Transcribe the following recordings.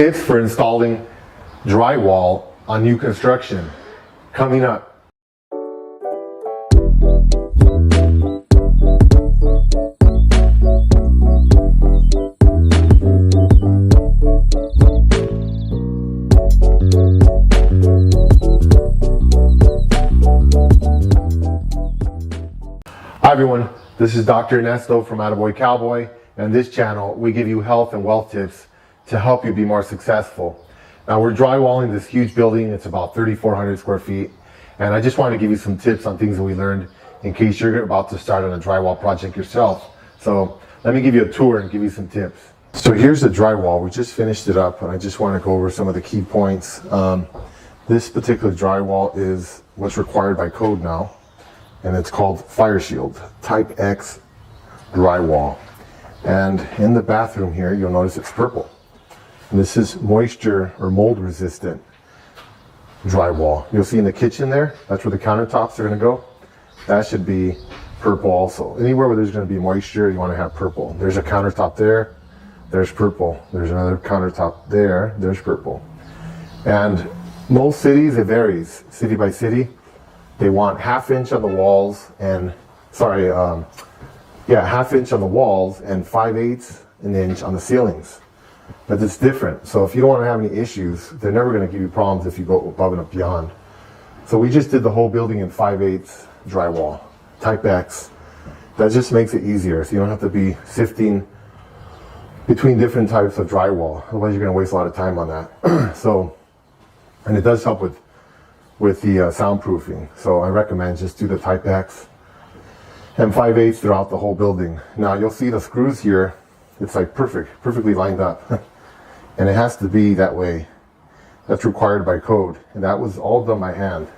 Tips for installing drywall on new construction coming up. Hi everyone, this is Dr. Ernesto from AttaBoyCowBoy, and this channel we give you health and wealth tips to help you be more successful. Now we're drywalling this huge building. It's about 3,400 square feet, and I just want to give you some tips on things that we learned in case you're about to start on a drywall project yourself. So let me give you a tour and give you some tips. So here's the drywall. We just finished it up, and I just want to go over some of the key points. This particular drywall is what's required by code now, and it's called Fire Shield Type X drywall. And in the bathroom here, you'll notice it's purple. And this is moisture or mold resistant drywall. You'll see in the kitchen there, that's where the countertops are going to go. That should be purple also. Anywhere where there's going to be moisture, you want to have purple. There's a countertop there, there's purple. There's another countertop there, there's purple. And most cities, it varies, city by city. They want ½ inch on the walls and, ½ inch on the walls and 5/8 an inch on the ceilings. But it's different. So if you don't want to have any issues, they're never going to give you problems if you go above and beyond. So we just did the whole building in 5/8 drywall, Type X. That just makes it easier, so you don't have to be sifting between different types of drywall. Otherwise, you're going to waste a lot of time on that. So, and it does help with the soundproofing. So I recommend just do the Type X and 5/8 throughout the whole building. Now you'll see the screws here. It's like perfectly lined up. And it has to be that way. That's required by code. And that was all done by hand.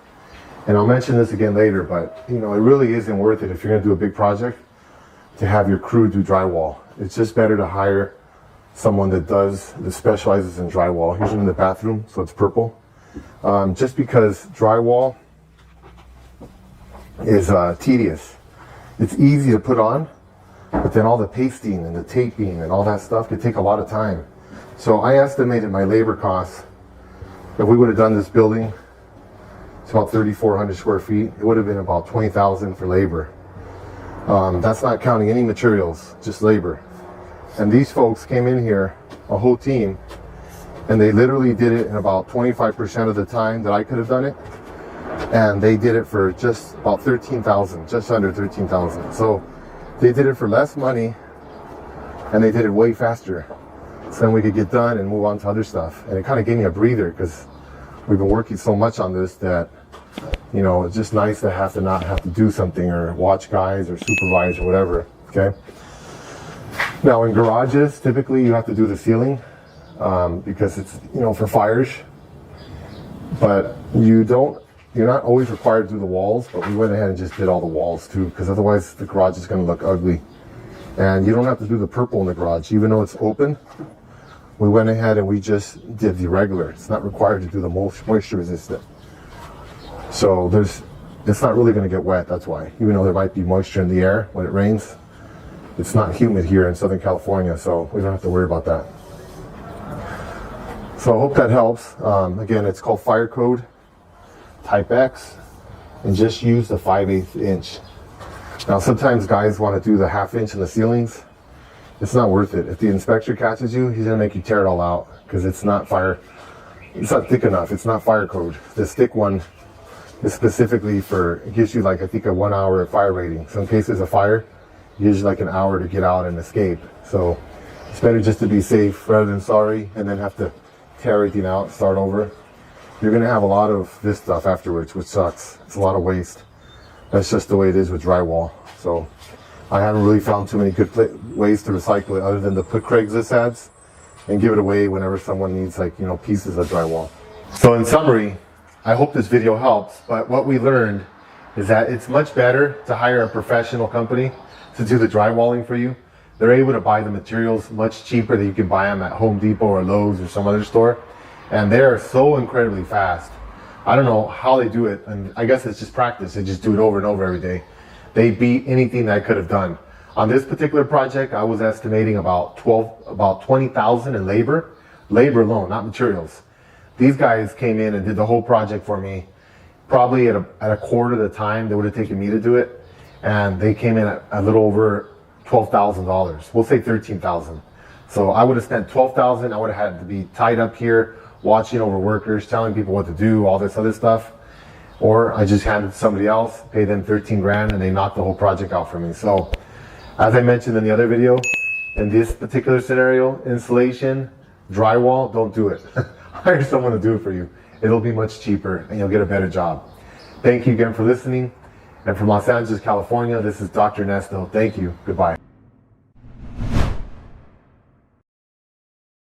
And I'll mention this again later, but you know, it really isn't worth it if you're gonna do a big project to have your crew do drywall. It's just better to hire someone that specializes in drywall. Here's one in the bathroom, so it's purple. Just because drywall is tedious. It's easy to put on, but then all the pasting and the taping and all that stuff could take a lot of time. So I estimated my labor costs, if we would have done this building, it's about 3,400 square feet, it would have been about $20,000 for labor. That's not counting any materials, just labor. And these folks came in here, a whole team, and they literally did it in about 25% of the time that I could have done it. And they did it for just about $13,000, just under $13,000. So they did it for less money, and they did it way faster. So then we could get done and move on to other stuff. And it kind of gave me a breather because we've been working so much on this that, you know, it's just nice to not have to do something or watch guys or supervise or whatever, okay? Now in garages, typically you have to do the ceiling because it's, you know, for fires. But you're not always required to do the walls, but we went ahead and just did all the walls too, because otherwise the garage is going to look ugly. And you don't have to do the purple in the garage, even though it's open. We went ahead and we just did the regular. It's not required to do the moisture resistant. So it's not really going to get wet, that's why. Even though there might be moisture in the air when it rains, it's not humid here in Southern California, so we don't have to worry about that. So I hope that helps. Again, it's called Fire Code Type X, and just use the 5/8 inch. Now sometimes guys want to do the ½ inch in the ceilings. It's not worth it. If the inspector catches you, he's gonna make you tear it all out because it's not thick enough. It's not fire code. This thick one is specifically it gives you like, I think, a 1 hour fire rating. So in case there's a fire, it gives you like an hour to get out and escape. So it's better just to be safe rather than sorry and then have to tear everything out, start over. You're going to have a lot of this stuff afterwards, which sucks. It's a lot of waste. That's just the way it is with drywall. So I haven't really found too many good ways to recycle it other than to put Craigslist ads and give it away whenever someone needs, like, you know, pieces of drywall. So in summary, I hope this video helps, but what we learned is that it's much better to hire a professional company to do the drywalling for you. They're able to buy the materials much cheaper than you can buy them at Home Depot or Lowe's or some other store. And they're so incredibly fast. I don't know how they do it, and I guess it's just practice. They just do it over and over every day. They beat anything that I could have done. On this particular project, I was estimating about 20,000 in labor Labor alone, not materials. These guys came in and did the whole project for me, probably at a quarter of the time that would have taken me to do it. And they came in at a little over $12,000. We'll say $13,000. So I would have spent $12,000. I would have had to be tied up here, watching over workers, telling people what to do, all this other stuff. Or I just handed it to somebody else, paid them 13 grand, and they knocked the whole project out for me. So, as I mentioned in the other video, in this particular scenario, insulation, drywall, don't do it. Hire someone to do it for you. It'll be much cheaper, and you'll get a better job. Thank you again for listening. And from Los Angeles, California, this is Dr. Ernesto. Thank you. Goodbye.